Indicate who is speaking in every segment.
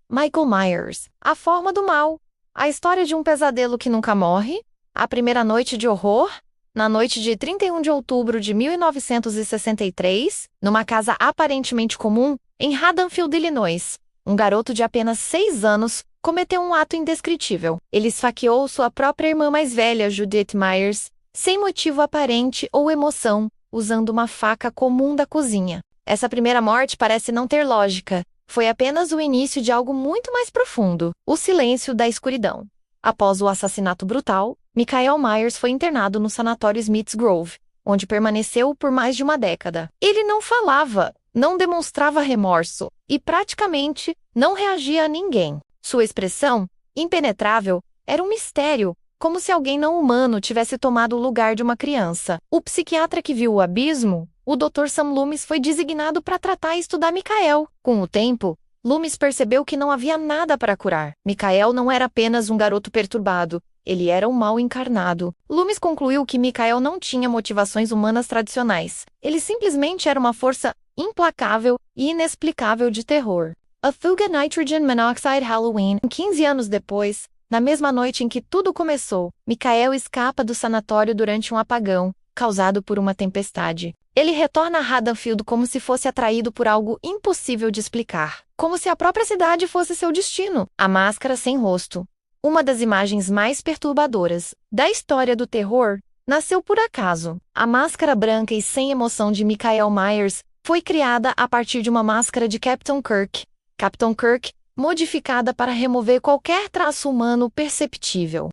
Speaker 1: Michael Myers, A Forma do Mal. A história de um pesadelo que nunca morre. A primeira noite de horror. Na noite de 31 de outubro de 1963, numa casa aparentemente comum, em Haddonfield, Illinois, um garoto de apenas 6 anos cometeu um ato indescritível. Ele esfaqueou sua própria irmã mais velha, Judith Myers, sem motivo aparente ou emoção, usando uma faca comum da cozinha. Essa primeira morte parece não ter lógica. Foi apenas o início de algo muito mais profundo, o silêncio da escuridão. Após o assassinato brutal, Michael Myers foi internado no sanatório Smith's Grove, onde permaneceu por mais de uma década. Ele não falava, não demonstrava remorso e praticamente não reagia a ninguém. Sua expressão, impenetrável, era um mistério, como se alguém não humano tivesse tomado o lugar de uma criança. O psiquiatra que viu o abismo, o Dr. Sam Loomis, foi designado para tratar e estudar Michael. Com o tempo, Loomis percebeu que não havia nada para curar. Michael não era apenas um garoto perturbado, ele era um mal encarnado. Loomis concluiu que Michael não tinha motivações humanas tradicionais. Ele simplesmente era uma força implacável e inexplicável de terror. A Fuga Nitrogen Monoxide Halloween. 15 anos depois, na mesma noite em que tudo começou, Michael escapa do sanatório durante um apagão, causado por uma tempestade. Ele retorna a Haddonfield como se fosse atraído por algo impossível de explicar. Como se a própria cidade fosse seu destino. A máscara sem rosto. Uma das imagens mais perturbadoras da história do terror nasceu por acaso. A máscara branca e sem emoção de Michael Myers foi criada a partir de uma máscara de Captain Kirk. Captain Kirk, modificada para remover qualquer traço humano perceptível.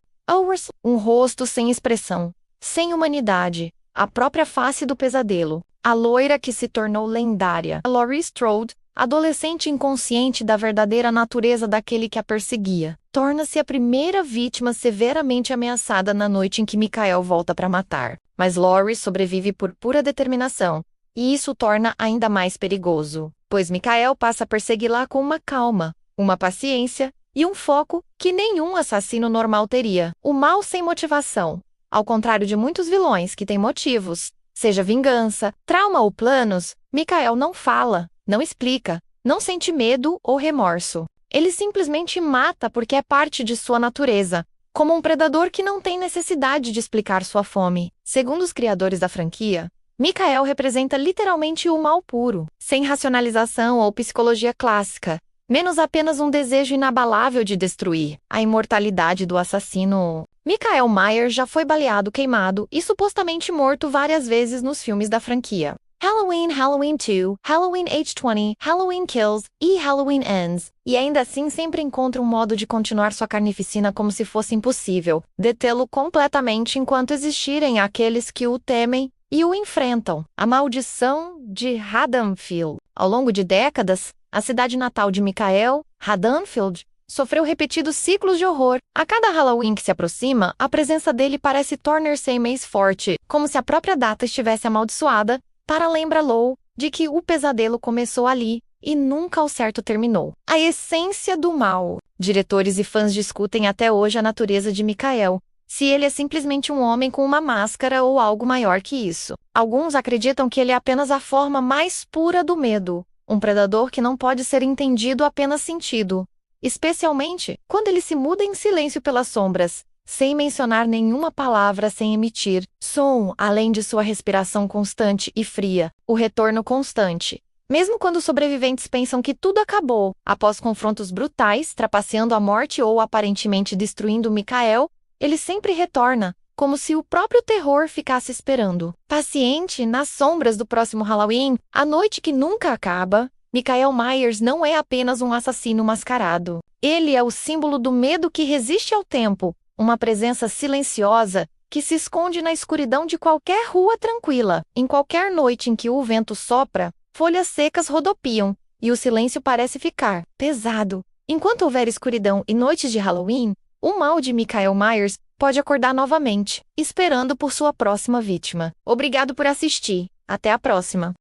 Speaker 1: Um rosto sem expressão, sem humanidade, a própria face do pesadelo. A loira que se tornou lendária. Laurie Strode, adolescente inconsciente da verdadeira natureza daquele que a perseguia, torna-se a primeira vítima severamente ameaçada na noite em que Michael volta para matar. Mas Laurie sobrevive por pura determinação, e isso o torna ainda mais perigoso, pois Michael passa a persegui-la com uma calma, uma paciência e um foco que nenhum assassino normal teria. O mal sem motivação. Ao contrário de muitos vilões que têm motivos, seja vingança, trauma ou planos, Michael não fala, não explica, não sente medo ou remorso. Ele simplesmente mata porque é parte de sua natureza, como um predador que não tem necessidade de explicar sua fome. Segundo os criadores da franquia, Michael representa literalmente o mal puro, sem racionalização ou psicologia clássica, menos apenas um desejo inabalável de destruir. A imortalidade do assassino. Michael Myers já foi baleado, queimado e supostamente morto várias vezes nos filmes da franquia. Halloween, Halloween 2, Halloween H20, Halloween Kills e Halloween Ends. E ainda assim sempre encontra um modo de continuar sua carnificina como se fosse impossível detê-lo completamente enquanto existirem aqueles que o temem e o enfrentam. A maldição de Haddonfield. Ao longo de décadas, a cidade natal de Michael, Haddonfield, sofreu repetidos ciclos de horror. A cada Halloween que se aproxima, a presença dele parece tornar-se mais forte, como se a própria data estivesse amaldiçoada, para lembrar-lo de que o pesadelo começou ali e nunca ao certo terminou. A essência do mal. Diretores e fãs discutem até hoje a natureza de Michael, se ele é simplesmente um homem com uma máscara ou algo maior que isso. Alguns acreditam que ele é apenas a forma mais pura do medo, um predador que não pode ser entendido apenas sentido, especialmente quando ele se muda em silêncio pelas sombras, sem mencionar nenhuma palavra, sem emitir som, além de sua respiração constante e fria, o retorno constante. Mesmo quando os sobreviventes pensam que tudo acabou, após confrontos brutais, trapaceando a morte ou aparentemente destruindo Michael, ele sempre retorna, como se o próprio terror ficasse esperando. Paciente, nas sombras do próximo Halloween, a noite que nunca acaba, Michael Myers não é apenas um assassino mascarado. Ele é o símbolo do medo que resiste ao tempo, uma presença silenciosa que se esconde na escuridão de qualquer rua tranquila. Em qualquer noite em que o vento sopra, folhas secas rodopiam, e o silêncio parece ficar pesado. Enquanto houver escuridão e noites de Halloween, o mal de Michael Myers pode acordar novamente, esperando por sua próxima vítima. Obrigado por assistir. Até a próxima.